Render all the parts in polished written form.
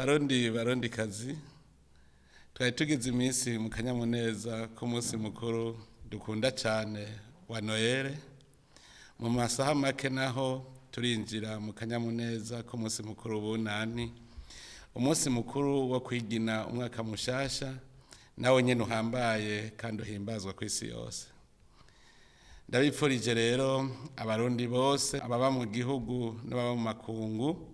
barundi kazi twari tugize iminsi mu kanyamuneza ku munsi mukuru dukunda cyane wa Noel. Mu masaha make naho turinjira mu kanyamuneza ku munsi mukuru w'ubunani, umunsi mukuru wo kwigina umwaka mushasha nawe nyene uhambaye kandi uhimbazwa ku isi yose. Ndabipfurije rero abarundi bose ababa mu gihugu n'ababa mu makungu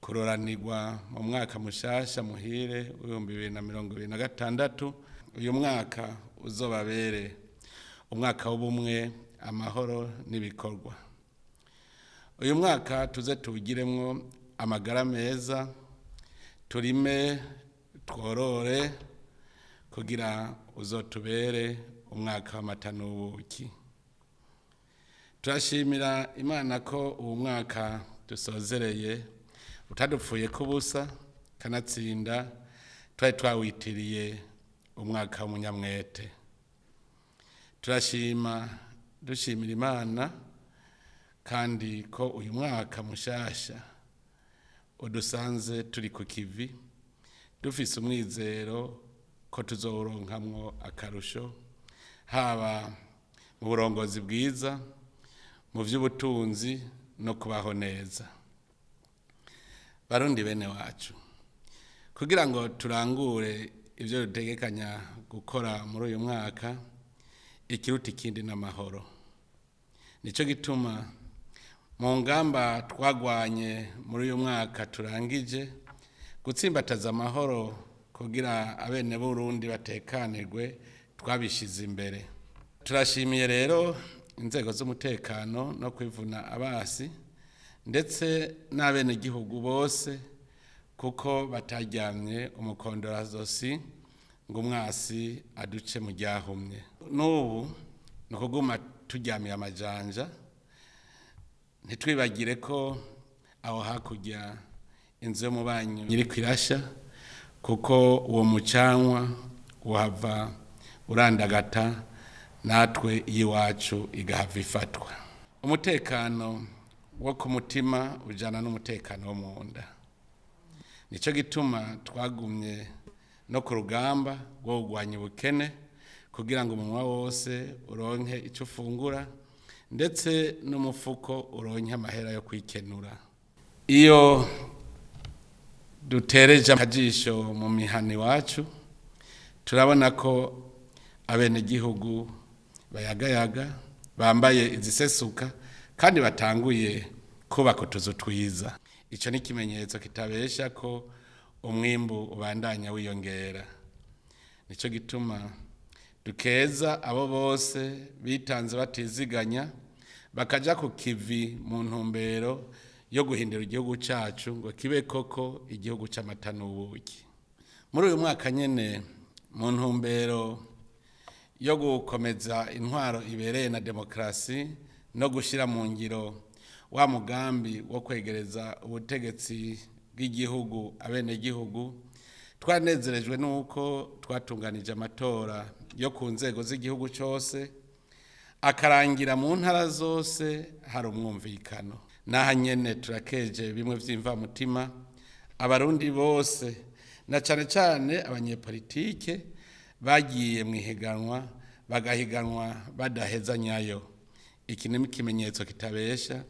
kuroranirwa mu mwaka mushasha muhire w'2026. Uyu mwaka uzobabere umwaka w'ubumwe, amahoro n'ibikorwa. Uyu mwaka tuze tuwugiremwo amagara meza, turime tworore kugira uzotubere umwaka w'amata n'ubuki. Turashimira Imana ko uwo mwaka dusozereye utadupfuye kubusa, kanatsinda twari twawitiriye umwaka w'umunyamwete. Dushimira Imana kandi ko uyu mwaka mushasha udusanze turi ku kivi, dufise umwizero ko tuzowuronkamwo akarusho, haba mu burongozi bwiza, mu vy'ubutunzi no kubaho neza. Barundi bene wacu, kugira ngo turangure ivyo dutegekanya gukora muri uyu mwaka, ikiruta ikindi n'amahoro. Nico gituma mu ngamba twagwanye muri uyu mwaka turangije gutsimbataza amahoro kugira abene Burundi batekanirwe, twabishize imbere. Turashimiye rero inzego z'umutekano no kwivuna abasi ndetse n'abenegihugu bose kuko bataryamye umukondorazosi ngo umwasi aduce mu ryahumye. N'ubu ni ukuguma turyamiye amajanja, ntitwibagire ko aho hakurya inzu yo mu banyu iriko irasha, kuko uwo mucanwa uhava urandagata natwe iyiwacu igahava ifatwa. Umutekano wo ku mutima ujana n'umutekano wo mu nda. Nico gituma twagumye no ku rugamba rwo kugwanya ubukene kugira ngo umunwa wose uronke ico ufungura ndetse n'umufuko uronke amahera yo kwikenura. Iyo dutereje akajisho mu mihana iwacu turabona ko abenegihugu bayagayaga bambaye izisesuka kandi batanguye kubaka utuzu twiza. Ico ni ikimenyetso kitabesha ko umwimbu ubandanya wiyongera. Nico gituma dukeza abo bose bitanze batiziganya bakaja ku kivi mu ntumbero yo guhindura igihugu cacu ngo kibe koko igihugu c'amata n'ubuki. Muri uyu mwaka nyene mu ntumbero yo gukomeza intwaro ibereye na demokrasi no gushira mu ngiro wa mugambi wo kwegereza ubutegetsi bw'igihugu abenegihugu, twanezerejwe nuko twatunganije amatora yo ku nzego z'igihugu cose akarangira mu ntara zose hari umwumvikano. Naha nyene turakeje bimwe vy'imvamutima abarundi bose na cane cane abanyepolitike bagiye mwihiganwa bagahiganwa badahezanyayo. Iki ni ikimenyetso kitabesha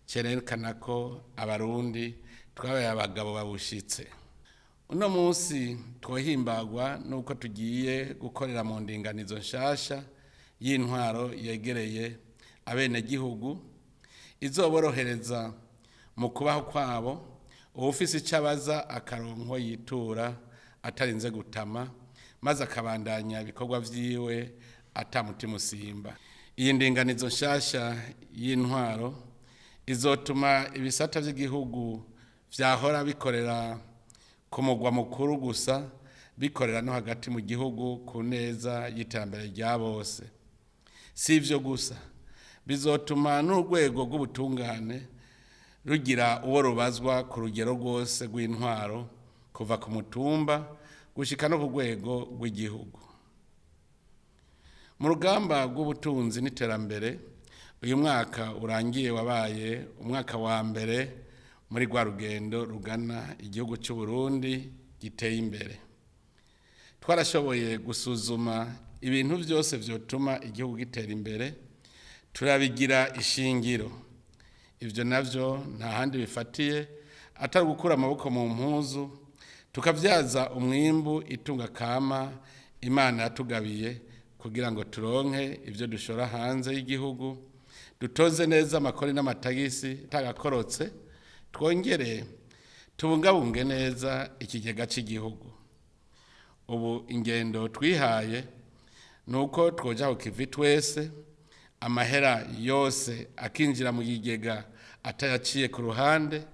cerekana ko abarundi twabaye abagabo babushitse. Uno munsi twohimbagwa nuko tugiye gukorera mu ndinganizo nshasha y'intwaro yegereye abenegihugu, izoborohereza mu kubaho kwabo, uwufise icabaza akaronko yitura atarinze gutama, maze akabandanya ibikorwa vyiwe atamutima usimba. Iyi ndinganizo nshasha y'intwaro izotuma ibisata vy'igihugu vyahora bikorera ku mugwa mukuru gusa bikorera no hagati mu gihugu ku neza y'iterambere rya bose. Si ivyo gusa, bizotuma n'urwego rw'ubutungane rugira uwo rubazwa ku rugero rwose rw'intwaro kuva ku mutumba gushika no ku rwego rw'igihugu. Mu rugamba rw'ubutunzi n'iterambere, uyu mwaka urangiye wabaye umwaka wa mbere muri rwa rugendo rugana igihugu cy'u Burundi giteye imbere. Twarashoboye gusuzuma ibintu byose byotuma igihugu gitera imbere, turabigira ishingiro. Ibyo navyo nta handi bifatiye atari gukura amaboko mu mpuzu, tukavyaza umwimbu itunga kama Imana yatugabiye kugira ngo turonke ibyo dushora hanze y'igihugu, dutoze neza amakori n'amatagisi tagakorotse, twongere tubungabunge neza ikigega cy'igihugu. Ubu ingendo twihaye nuko twoja ku kivi twese, amahera yose akinjira mu kigega atayaciye ku ruhande,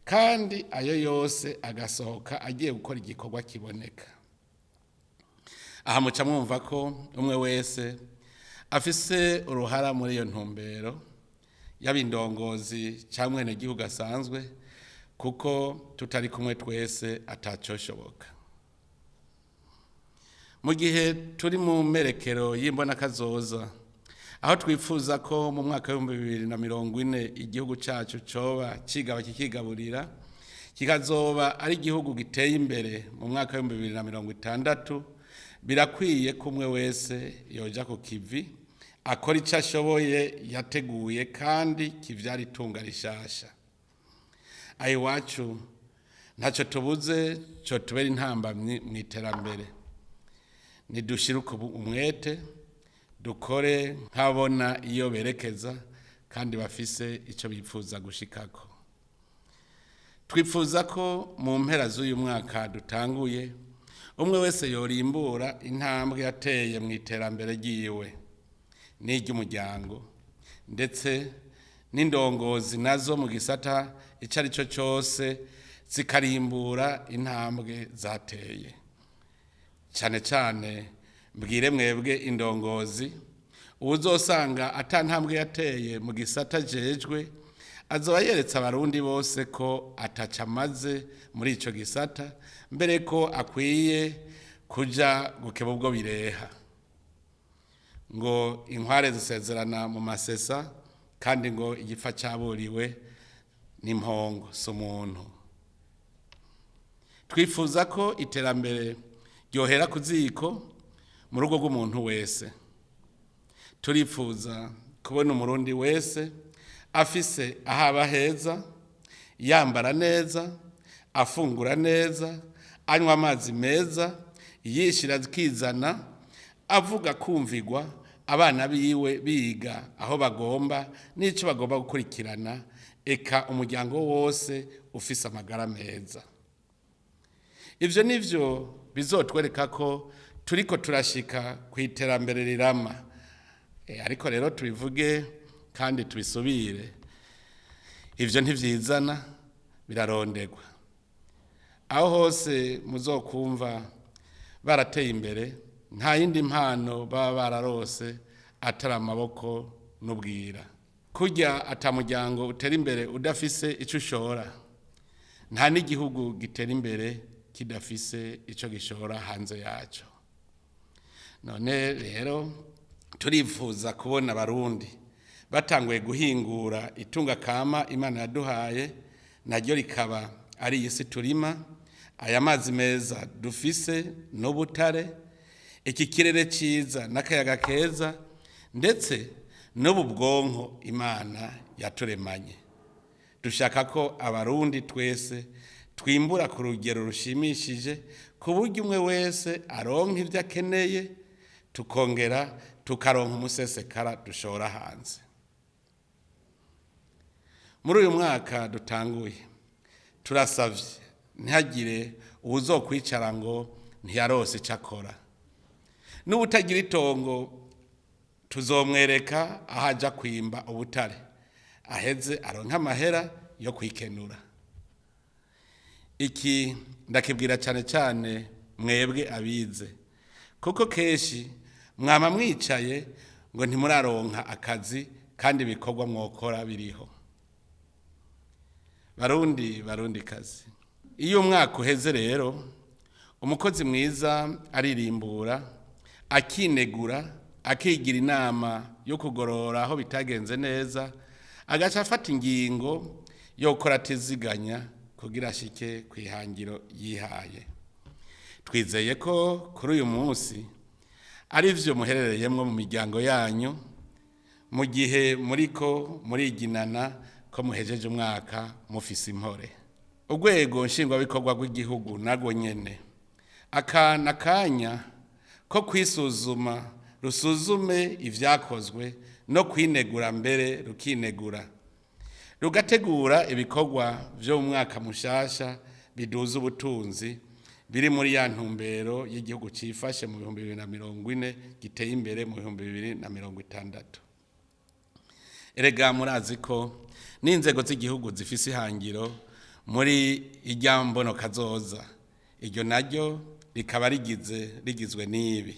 kandi ayo yose agasohoka agiye gukora igikorwa kiboneka. Aha muca mwumva ko umwe wese afise uruhara muri iyo ntumbero, y'abindongozi cyangwa Abenegihugu asanzwe, kuko tutari kumwe twese atacoshoboka. Mu gihe turi mu merekero y'imbonakazoza, aho twifuza ko mu mwaka wa 2040 igihugu cyacu coba kigaba kikigaburira, kikazoba ari igihugu giteye imbere mu mwaka wa 2060, birakwiye ko umwe wese yoja ku kivi akora icyo ashoboye yateguye kandi kivyara itunga rishasha. Ayi wacu ntacyo tubuze cyo tubera intambamyi mu iterambere. Nidushiruka umwete, dukore nkabona iyo berekeza kandi bafise icyo bifuza gushikako. Twifuza ko mu mpera z'uyu mwaka dutanguye, umwe wese yorimbura intambwe yateye mu iterambere ryiwe n'iry'umuryango, ndetse n'indongozi nazo mu gisata icyo ari cyo cyose zikarimbura intambwe zateye. Cyane cyane mbwire mwebwe indongozi, uzosanga atantambwe yateye mu gisata jejwe, azoba yeretse abarundi bose ko atacamaze muri ico gisata, mbere ko akwiye kuja gukeba ubwo bireha. Ngo inkware zisezerana mu masesa, kandi ngo igifa cyaburiwe n'impongo s'umuntu. Twifuza ko iterambere ryohera ku ziko mu rugo rw'umuntu wese. Turifuza kubona umurundi wese afise ahaba heza, yambara neza, afungura neza, anywa amazi meza, yishira zikizana, avuga kumvigwa, abana biwe biga aho bagomba n'icyo bagomba gukurikirana, eka umuryango wose ufise amagara meza. Ivyo nivyo bizotwereka ko turiko turashika ku iterambere rirama. Ariko rero tubivuge kandi tubisubire, ivyo ntivyizana, birarondegwa. Aho hose muzokumva barateye imbere, nta yindi mpano baba bararose atari amaboko n'ubwira. Kurya atamuryango utera imbere udafise ico ushora, nta n'igihugu gitera imbere kidafise ico gishora hanze yaco. None rero turifuza kubona abarundi batanguye guhingura itunga kama Imana yaduhaye, naryo rikaba ari iy'isi turima, aya mazi meza dufise n'ubutare, iki kirere ciza n'akayaga keza, ndetse n'ubu bwonko Imana yaturemanye. Dushaka ko abarundi twese twimbura ku rugero rushimishije, ku buryo umwe wese aronka ivyo akeneye, tukongera tukaronka umusesekara dushora hanze. Muri uyu mwaka dutanguye, turasavye ntihagire uwuzokwicara ngo ntiyarose ico akora. N'ubutagira itongo tuzomwereka aho aja kwimba ubutare, aheze aronka amahera yo kwikenura. Iki ndakibwira cyane cyane mwebwe abize, kuko keshi mwama mwicaye ngo ntimuraronka akazi kandi ibikorwa mwokora biriho. Barundi kazi, iyo umwaka uheze rero, umukozi mwiza aririmbura, akinegura, akigira inama yo kugorora aho bitagenze neza, agaca afata ingingo yo gukora atiziganya kugira ashike ku ihangiro yihaye. Twizeye ko kuri uyu munsi ari byo muherereyemwo mu miryango yanyu, mu gihe muriko muriginana ko muhejeje umwaka mufise impore. Urwego nshingwabikorwa rw'igihugu narwo nyene akana kanya ko kwisuzuma, rusuzume ivyakozwe no kwinegura, mbere rukinegura, rugategura ibikorwa vyo mu mwaka mushasha biduza ubutunzi biri muri ya ntumbero y'igihugu cifashe mu 2040 giteye imbere mu 2060. Erega murazi ko n'inzego z'igihugu zifise ihangiro muri Ijambo kazoza, iryo naryo rikaba rigizwe n'ibi: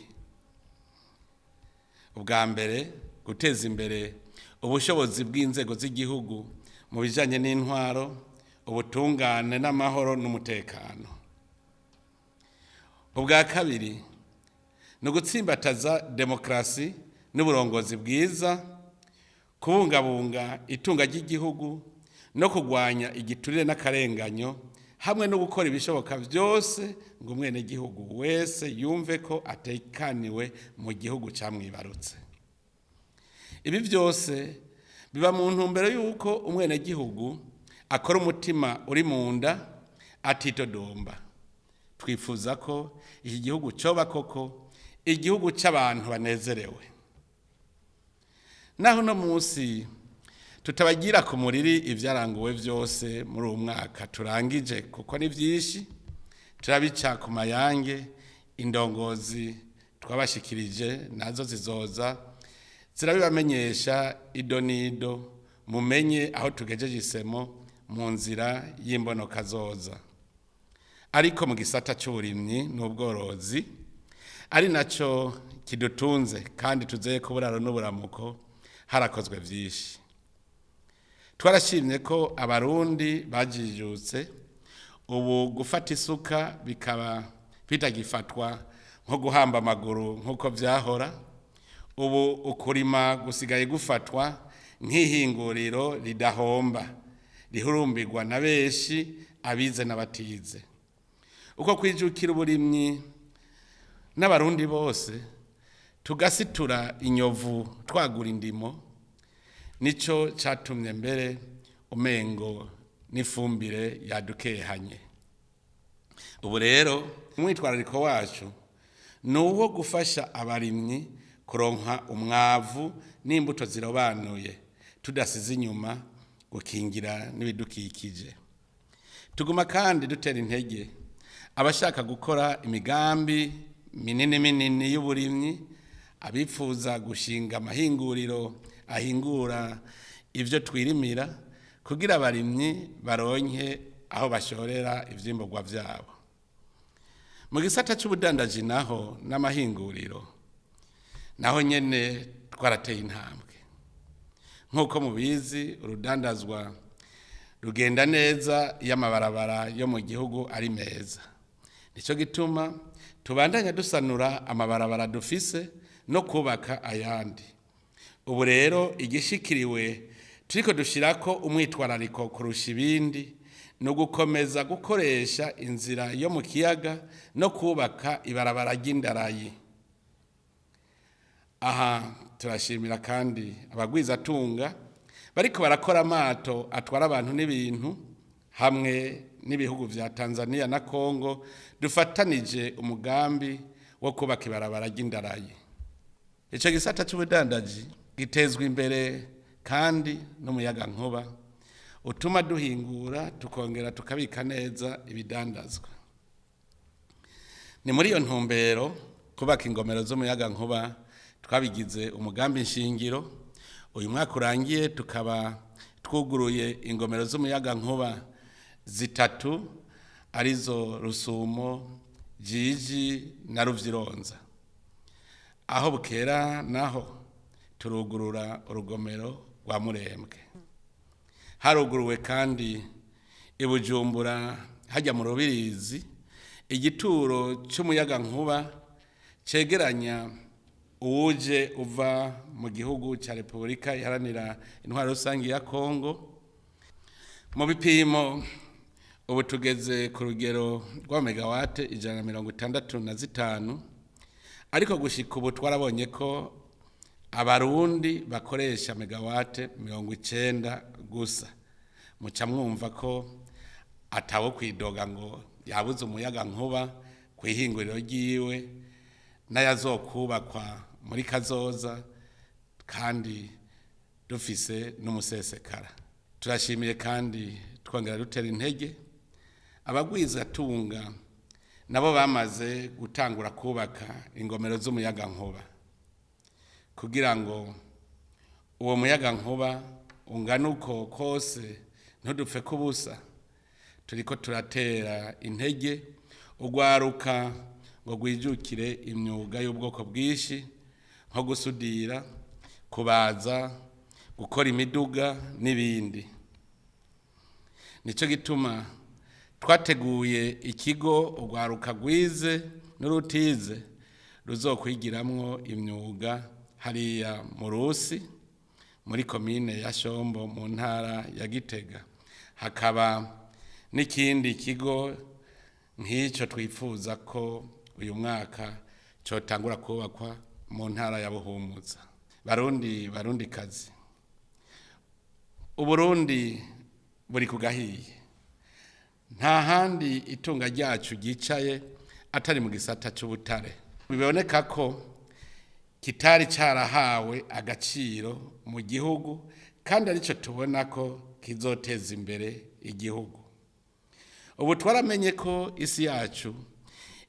ubwa mbere, guteza imbere ubushobozi bw'inzego z'igihugu mu bijanye n'intwaro, ubutungane n'amahoro n'umutekano. Ubwa kabiri, no gutsimbataza demokrasi n'uburongozi bwiza, kubungabunga itunga ry'igihugu no kugwanya igiturire n'akarenganyo, hamwe no gukora ibishoboka byose ngo umwenegihugu wese yumve ko atekaniwe mu gihugu camwibarutse. Ibi byose biba mu ntumbero y'uko umwenegihugu akora umutima uri mu nda atitodomba. Twifuza ko iki gihugu coba koko igihugu c'abantu banezerewe. Naho no musi tutabagira ku muriri ivyaranguwe vyose muri uyu mwaka turangije, kuko ni vyinshi, turabica ku mayange. Indongozi twabashikirije nazo zizoza zirabibamenyesha ido nido, mumenye aho tugejeje isemo mu nzira y'imbonokazoza. Ariko mu gisata c'uburimyi n'ubworozi, ari naco kidutunze kandi tuzeye ko buraro n'uburamuko, harakozwe vyinshi. Twarashimye ko abarundi bajijutse, ubu gufata isuka bikaba bitagifatwa nko guhamba amaguru nk'uko vyahora. Ubu ukurima gusigaye gufatwa nk'ihinguriro ridahomba, rihurumbirwa na benshi, abize n'abatize. Uko kwijukira uburimyi n'abarundi bose, tugasitura inyovu twagura indimo, nico catumye mbere umengo n'ifumbire yadukehanye. Ubu rero umwitwarariko wacu ni uwo gufasha abarimyi kuronka umwavu n'imbuto zirobanuye, tudasize inyuma gukingira n'ibidukikije. Tuguma kandi dutera intege abashaka gukora imigambi minini y'uburimyi, abifuza gushinga amahinguriro ahingura ivyo twirimira, kugira abarimyi baronke aho bashorera ivyimburwa vyabo. Mu gisata c'ubudandaji naho n'amahinguriro, naho nyene twarateye intambwe. Nk'uko mubizi, urudandazwa rugenda neza iyo amabarabara yo mu gihugu ari meza. Nico gituma tubandanya dusanura amabarabara dufise no kubaka ayandi. Ubu rero igishikiriwe turiko dushirako umwitwarariko kurusha ibindi, no gukomeza gukoresha inzira yo mu kiyaga no kubaka ibarabara ry'indarayi. Aha turashimira kandi abagwizatunga bariko barakora amato atwara abantu n'ibintu, hamwe n'ibihugu vya Tanzania na Kongo dufatanije umugambi wo kubaka ibarabara ry'indarayi. Ico gisata c'ubudandaji gitezwa imbere kandi n'umuyaga nkuba utuma duhingura tukongera tukabika neza ibidandazwa. Ni muri iyo ntumbero kubaka ingomero z'umuyaga nkuba twabigize umugambi nshingiro. Uyu mwaka urangiye tukaba twuguruye ingomero z'umuyaga nkuba zitatu, arizo Rusumo, Jiji na Ruvyironza. Aho bukera naho turugurura urugomero rwa Murembwe. Haruguruwe kandi i Bujumbura hajya mu Rubirizi igituro c'umuyaga nkuba cegeranya uwuje uva mu gihugu ca Repubulika Iharanira Intwaro Rusangi ya Kongo. mu bipimo ubu tugeze ku rugero rwa megawate 165, ariko gushika ubu twarabonye ko abarundi bakoresha megawate 90 gusa. Muca mwumva ko atawo kwidoga ngo yabuze umuyaga nkuba kwihinguriro ryiwe n'ayazokubakwa muri kazoza, kandi dufise n'umusesekara. Turashimiye kandi twongera dutera intege abagwiza tunga nabo bamaze gutangura kubaka ingomero z'umuyaga nkuba, kugira ngo uwo muyaga nkuba ungana uko kose ntudupfe kubusa. Turiko turatera intege ugwaruka ngo gwijukire imyuga y'ubwoko bwishi nko gusudira, kubaza, gukora imiduga n'ibindi. Nico gituma twateguye ikigo ugwaruka gwize n'urutize ruzokwigiramwo imyuga hariya mu Rusi muri komine ya Shombo mu ntara ya Gitega. Hakaba n'ikindi kigo nk'icyo twifuza ko uyu mwaka cyotangura kubakwa mu ntara ya Buhumuza. Barundi kazi, Uburundi buri kugahiye. Nta handi itunga ryacu gicaye atari mu gisata cy'ubutare. Biboneka ko kitari cyarahawe agaciro mu gihugu, kandi arico tubona ko kizoteza imbere igihugu. Ubu twaramenye ko isi yacu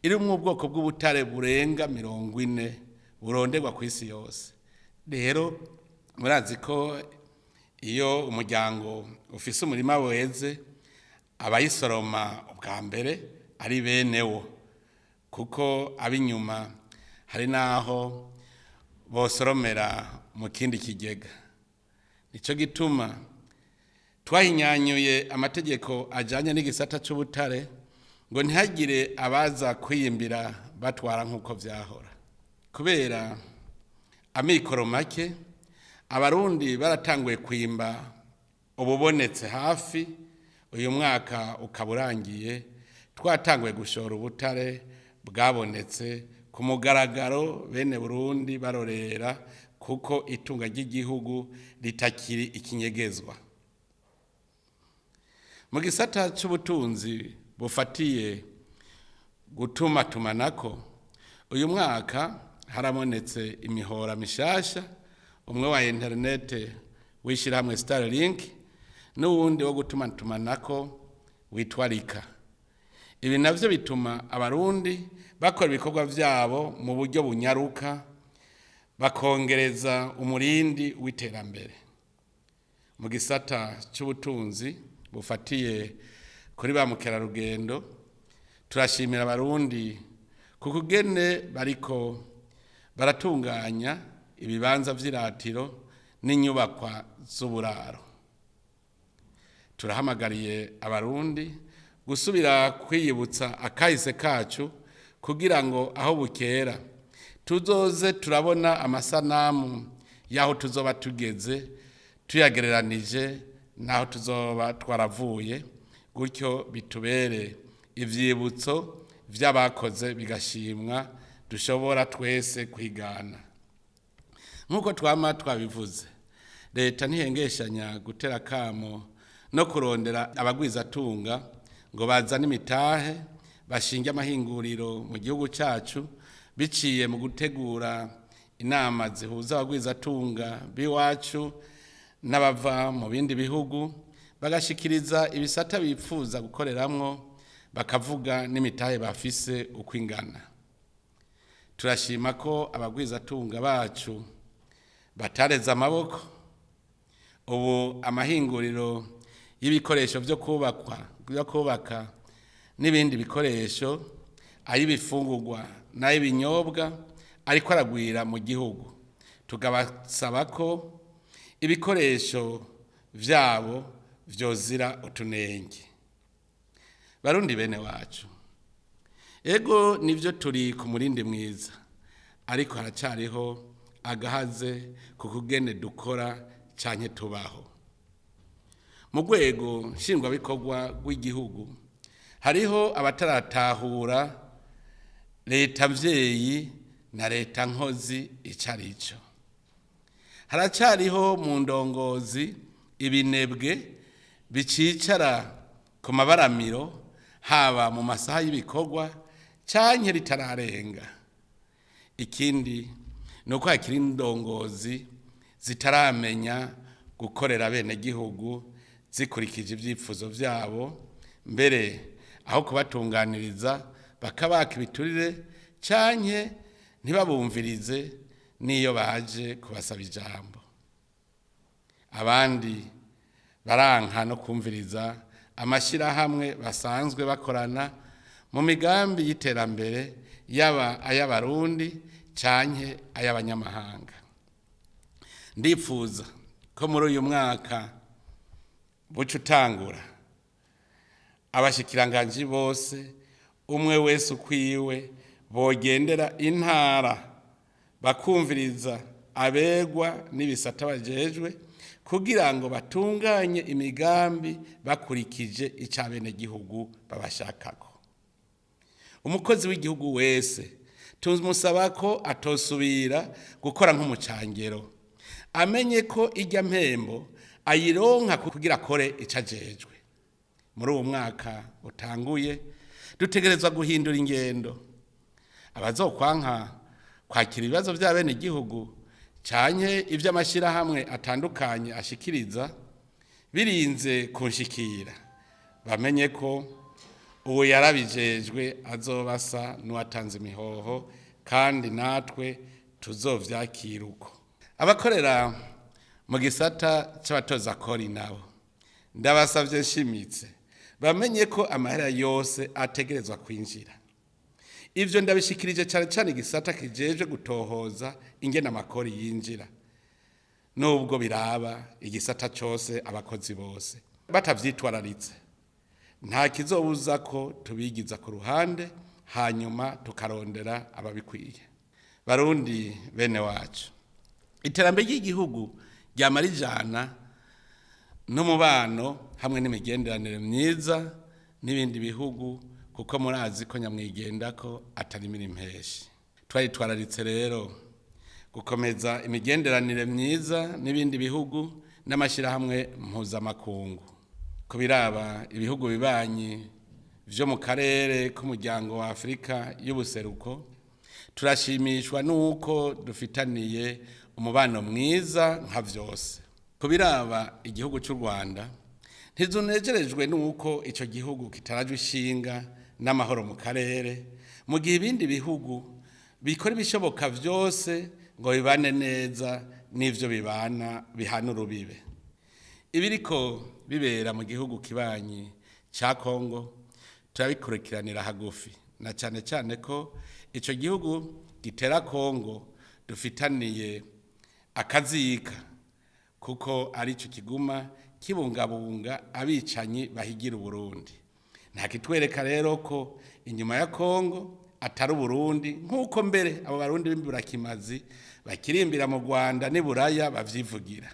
iri mu bwoko bw'ubutare burenga 40 buronderwa ku isi yose. Rero murazi ko iyo umuryango ufise umurima weze abayisoroma ubwa mbere ari benewo, kuko abinyuma hari naho bosoromera mu kindi kigega. Nico gituma twahinyanyuye amategeko ajanye n'igisata c'ubutare ngo ntihagire abaza kwiyimbira batwara nk'uko vyahora. Kubera amikoro make, abarundi baratanguye kwimba ububonetse hafi. Uyu mwaka ukaburangiye twatanguye gushora ubutare bwabonetse ku mugaragaro, bene Burundi barorera, kuko itunga ry'igihugu ritakiri ikinyegezwa. Mu gisata c'ubutunzi bufatiye gutuma tumanako, uyu mwaka harabonetse imihora mishasha, umwe wa internet wishirahamwe Starlink n'uwundi wo gutuma tumanako witwarika. Ibi navyo bituma abarundi bakora ibikorwa vyabo mu buryo bunyaruka, bakongereza umurindi w'iterambere. Mu gisata c'ubutunzi bufatiye kuri ba mukerarugendo, turashimira abarundi kukugene bariko baratunganya ibibanza vy'iratiro n'inyubakwa z'uburaro. Turahamagariye abarundi gusubira kwiyibutsa akahise kacu, kugira ngo aho bukera tuzoze turabona amasanamu yaho tuzoba tugeze tuyagereranije naho tuzoba twaravuye, gutyo bitubere ivyibutso vy'abakoze bigashimwa, dushobora twese kwigana. Nkuko twama twabivuze, leta ntihengeshanya gutera kamo no kurondera abagwizatunga ngo bazane imitahe bashinge amahinguriro mu gihugu cyacu, biciye mu gutegura inama zihuza abagwizatunga biwacu n'abava mu bindi bihugu, bagashikiriza ibisata bipfuza gukoreramwo, bakavuga n'imitahe bafise uko ingana. Turashima ko abagwizatunga bacu batareza amaboko. Ubu amahinguriro y'ibikoresho byo kubaka n'ibindi bikoresho, ay'ibifungurwa n'ay'ibinyobwa ariko aragwira mu gihugu. Tugabasaba ko ibikoresho vyabo vyozira utunenge. Barundi bene wacu, ego nivyo turi ku murindi mwiza, ariko haracariho agahaze ku kugene dukora canke tubaho. mu rwego nshingwabikorwa rw'igihugu hariho abataratahura leta mvyeyi na leta nkozi ico arico. Haracariho mu ndongozi ibinebwe bicicara ku mabaramiro haba mu masaha y'ibikorwa canke ritararenga. Ikindi nuko hakiri indongozi zitaramenya gukorera abenegihugu zikurikije ivyifuzo vyabo, mbere aho kubatunganiriza bakabaka ibiturire canke ntibabumvirize niyo baje kubasaba ijambo. Abandi baranka no kumviriza amashirahamwe basanzwe bakorana mu migambi y'iterambere yaba ay'abarundi canke ay'abanyamahanga. Ndipfuza ko muri uyu mwaka buca utangura abashikiranganji bose umwe wese ukwiwe bogendera intara bakumviriza abegwa n'ibisata bajejwe kugira ngo batunganye imigambi bakurikije ico abenegihugu babashakako. Umukozi w'igihugu wese tumusaba ko atosubira gukora nk'umucangero, amenye ko irya mpembo ayironka kugira akore ico ajejwe. Muri uwo mwaka utanguye dutegerezwa guhindura ingendo. Abazokwanka kwakira ibibazo vy'abenegihugu canke ivy'amashirahamwe atandukanye ashikiriza birinze kunshikira, bamenye ko uwo yarabijejwe azobasa n'uwatanze imihoho kandi natwe tuzovyakira uko. Abakorera mu gisata c'abatoza kori nabo ndabasavye nshimitse bamenye ko amahera yose ategerezwa kwinjira. Ivyo ndabishikirije cyane cyane igisata kijeje gutohoza ingene amakori yinjira, nubwo biraba igisata cose abakozi bose batavyitwararitse. Nta kizobuza ko tubigiza ku ruhande hanyuma tukarondera ababikwiye. Barundi bene wacu, iterambere ry'igihugu ryamara ijana n'umubano hamwe n'imigenderanire myiza n'ibindi bihugu, kuko murazi ko nyamwigendako atari impeshi. Twararitse rero gukomeza imigenderanire myiza n'ibindi bihugu n'amashirahamwe mpuzamakungu. Kubiraba ibihugu bibanyi vyo mu karere k'umuryango wa Afrika y'ubuseruko, turashimishwa nuko dufitaniye umubano mwiza nka vyose. Kubiraba igihugu cy'u Rwanda, ntizunejerejwe nuko ico gihugu kitarajwe ishinga n'amahoro mu karere, mu gihe ibindi bihugu bikora ibishoboka vyose ngo bibane neza n'ivyo bibana bihana urubibe. Ibiriko bibera mu gihugu kibanyi ca Kongo turabikurikiranira hagufi, na cane cane ko ico gihugu gitera Kongo dufitaniye akazika, kuko arico kiguma kibungabunga abicanyi bahigira Uburundi. Nta kitwereka rero ko inyuma ya Kongo atari Uburundi, nk'uko mbere abo barundi b'imburakimazi bakirimbira mu Rwanda n'Iburaya bavyivugira.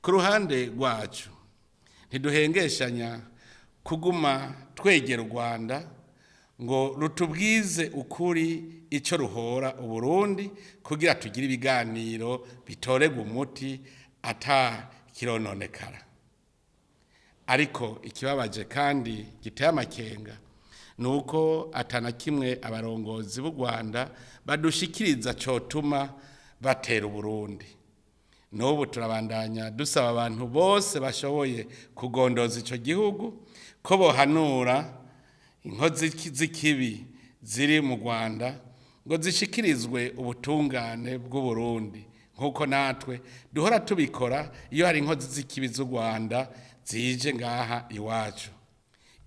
Ku ruhande rwacu ntiduhengeshanya kuguma twegera u Rwanda ngo rutubwize ukuri ico ruhora Uburundi kugira tugire ibiganiro bitorega umuti ata kirononekara. Ariko ikibabaje kandi giteye amakenga nuko atana kimwe abarongozi b'u Rwanda badushikiriza cotuma batera Uburundi. N'ubu turabandanya dusaba abantu bose bashoboye kugondoza ico gihugu ko bohanura inkozi z'ikibi ziri mu Rwanda ngo zishikirizwe ubutungane bw'u Burundi, nkuko natwe duhora tubikora iyo hari inkozi z'ikibi z'u Rwanda zije ngaha iwacu.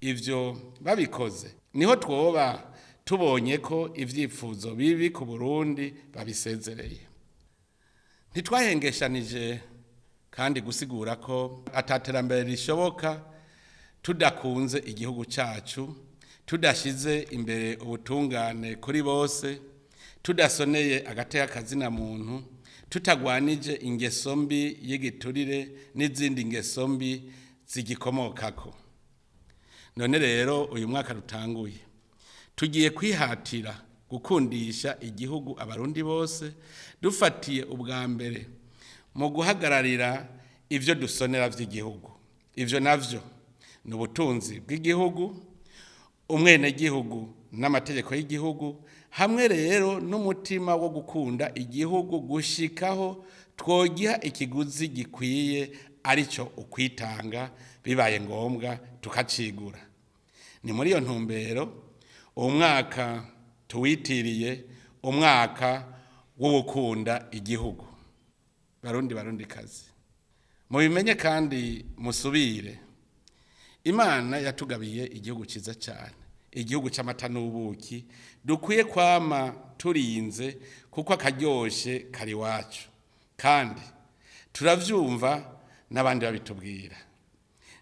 Ivyo babikoze niho twoba tubonye ko ivyifuzo bibi ku Burundi babisezereye. Ntitwahengeshanije kandi gusigura ko ataterambere rishoboka tudakunze igihugu cacu, tudashize imbere ubutungane kuri bose, tudasoneye agateka kazina muntu, tutagwanije ingeso mbi y'igiturire n'izindi ngeso mbi zigikomokako. None rero uyu mwaka rutanguye tugiye kwihatira gukundisha igihugu abarundi bose dufatiye ubwa mbere mu guhagararira ivyo dusonera vy'igihugu. Ivyo navyo ni ubutunzi bw'igihugu, umwenegihugu n'amategeko y'igihugu, hamwe rero n'umutima wo gukunda igihugu gushikaho twogiha ikiguzi gikwiye arico ukwitanga bibaye ngombwa tukacigura. Ni muri iyo ntumbero uwo mwaka tuwitiriye umwaka wo gukunda igihugu. Barundikazi, mubimenye kandi musubire, Imana yatugabiye igihugu ciza cyane, igihugu c'amata n'ubuki dukwiye kwama turinze kuko akaryoshe kari wacu, kandi turavyumva n'abandi babitubwira.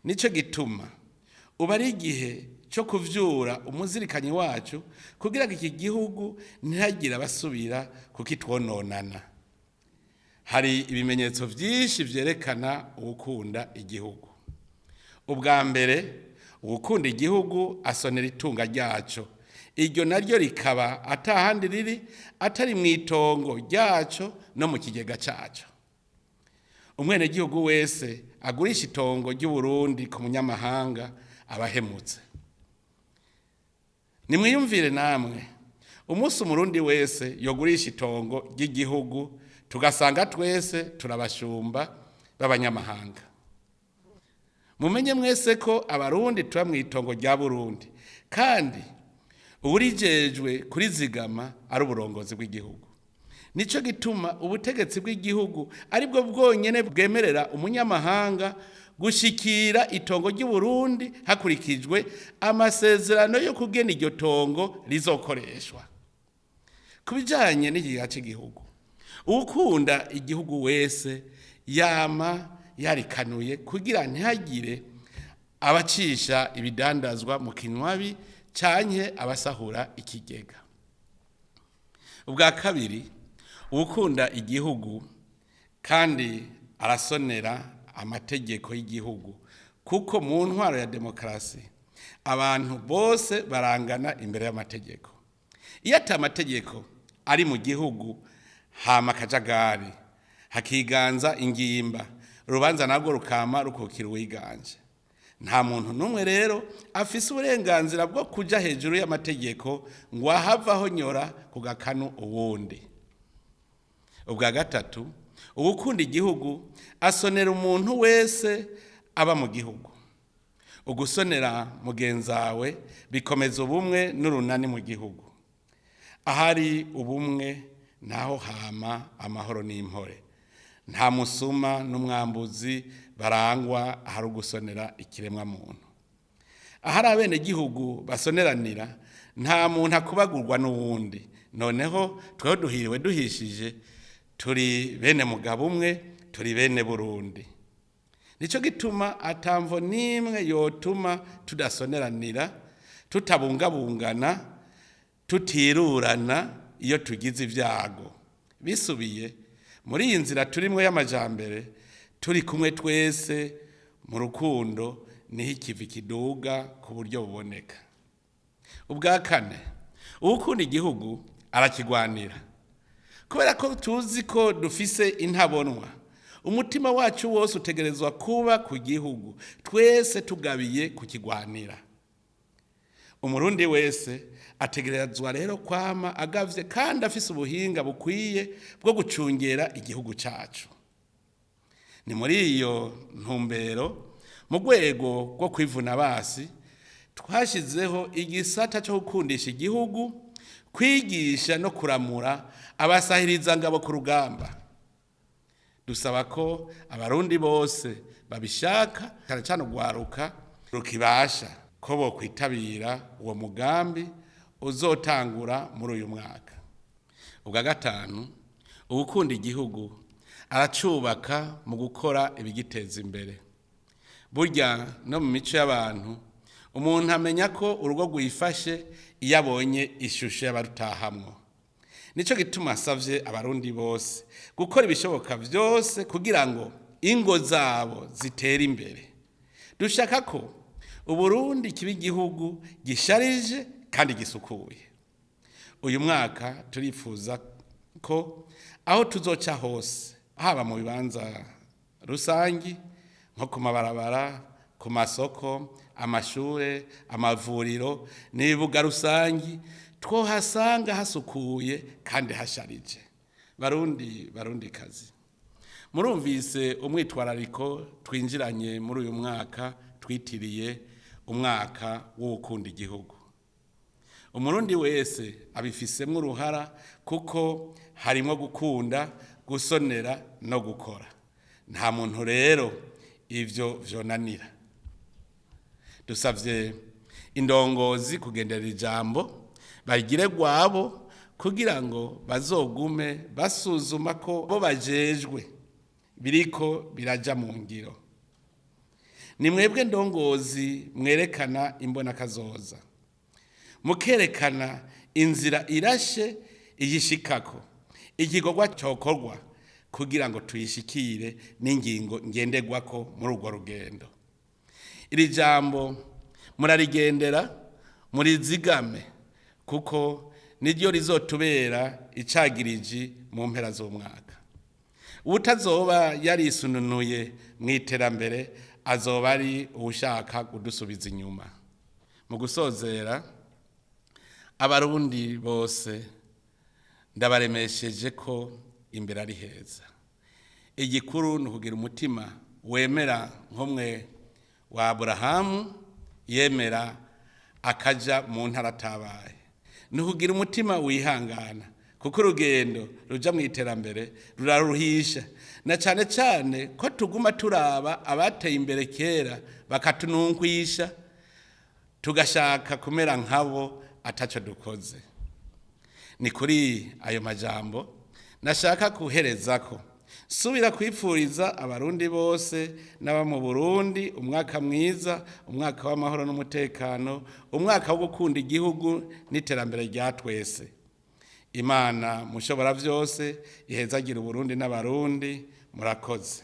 Nico gituma uba ari igihe cyo kuvyura umuzirikanyi wacu kugira ngo iki gihugu ntihagire abasubira kukitwononana. Hari ibimenyetso vyinshi vyerekana ugukunda igihugu. Ubwa mbere, ugukunda igihugu asonera itunga ryaco, iryo naryo rikaba atahandi riri atari mw'itongo ryaco no mu kigega caco. Umwenegihugu wese agurisha itongo ry'Uburundi ku munyamahanga abahemutse. Nimwiyumvire namwe, umunsi umurundi wese yogurisha itongo ry'igihugu tugasanga twese turabashumba b'abanyamahanga. Mumenye mwese ko abarundi tuba mw'itongo rya Burundi, kandi uburijejwe kurizigama ari uburongozi bw'igihugu. Nico gituma ubutegetsi bw'igihugu aribwo bwonyene bwemerera umunyamahanga gushikira itongo ry'Uburundi hakurikijwe amasezerano yo kugena iryo tongo rizokoreshwa. Kubijanye n'igihe cy'igihugu, ukunda igihugu wese yama yarikanuye kugira ntihagire abacisha ibidandazwa mu kinywabi canke abasahura ikigega. Ubwa kabiri, ukunda igihugu kandi arasonera amategeko y'igihugu, kuko mu ntwaro ya demokarasi abantu bose barangana imbere y'amategeko. Iyo ata amategeko ari mu gihugu hama akajagari, hakiganza ingimba, urubanza nabwo rukama rukukira uwiganje. Nta muntu n'umwe rero afise uburenganzira bwo kuja hejuru y'amategeko ngo ahavaho nyora ku gakanu uwundi. Ubwa gatatu, ugukunda igihugu asonera umuntu wese aba mu gihugu. Ugusonera mugenzawe bikomeza ubumwe n'urunani mu gihugu. Ahari ubumwe naho hama amahoro n'impore. Nta musuma n'umwambuzi barangwa ahari ugusonera ikiremwa muntu. Ahari abenegihugu basoneranira nta muntu akubagurwa n'uwundi. Noneho tweho duhiriwe duhishije, turi bene mugabo umwe, turi bene Burundi. Nico gituma atamvo nimwe yotuma tudasoneranira, tutabungabungana, tutirurana iyo tugize ibyago. Bisubiye muri iyi nzira turimwe y'amajambere, turi kumwe twese mu rukundo niho ikivi kiduga ku buryo buboneka. Ubwa kane, ukunda igihugu arakigwanira. Kubera ko tuzi ko dufise intabonwa, umutima wacu wose utegerezwa kuba ku gihugu, twese tugabiye kukigwanira. Umurundi wese ategerezwa rero kwama agavye kandi afise ubuhinga bukwiye bwo gucungera igihugu cacu. Ni muri iyo ntumbero, mu rwego rwo kwivuna basi, twashizeho igisata cyo gukundisha igihugu, kwigisha no kuramura abasahiriza ngabo ku rugamba. Dusaba ko abarundi bose babishaka, cyane cyane urwaruka rukibasha, ko bo kwitabira uwo mugambi uzotangura muri uyu mwaka. Ubwa gatanu, ugukunda igihugu aracubaka mu gukora ibigiteza imbere. Burya no mu mico y'abantu, umuntu amenya ko urugo rwifashe iyo abonye ishusho y'abarutahamwo. nico gituma asavye abarundi bose gukora ibishoboka byose kugira ngo ingo zabo zitere imbere. Dushaka ko Uburundi kiba igihugu gisharije kandi gisukuye. Uyu mwaka turifuza ko aho tuzoca hose, haba mu bibanza rusangi nko ku mabarabara, ku masoko, amashure, amavuriro n'ibibuga rusangi, twohasanga hasukuye kandi hasharije. Barundi kazi, murumvise umwitwarariko twinjiranye muri uyu mwaka twitiriye umwaka wo gukunda igihugu. Umurundi wese abifisemwo uruhara kuko harimo gukunda, gusonera no gukora. Nta muntu rero ivyo vyonanira. Dusavye indongozi kugendera ijambo bagire gwabo kugira ngo bazogume basuzuma ko bo bajejwe biriko biraja mu ngiro. Ni mwebwe ndongozi mwerekana imbona kazoza, mukerekana inzira irashe igishikako, igikorwa cokorwa kugira ngo tuyishikire n'ingingo ngenderwako muri urwo rugendo. Iri jambo murarigendera, murizigame kuko niryo rizotubera icagiriji mu mpera z'umwaka. Utazoba yarisununuye mu iterambere azoba ari ushaka kudusubiza inyuma. Mu gusozera, abarundi bose ndabaremesheje ko imbere ari heza. Igikuru ni ukugira umutima wemera nk'umwe wa Aburahamu yemera akaja mu ntara atabaye. Ni ukugira umutima wihangana kuko urugendo ruja mu iterambere ruraruhisha, na cyane cyane ko tuguma turaba abateye imbere kera bakatunungwisha tugashaka kumera nkabo ataco dukoze. Ni kuri ayo majambo nashaka kuherezako subira kwifuriza abarundi bose n'aba mu Burundi umwaka mwiza, umwaka w'amahoro n'umutekano, umwaka wo gukunda igihugu n'iterambere rya twese. Imana mushobora vyose ihezagira Uburundi n'abarundi. Murakoze.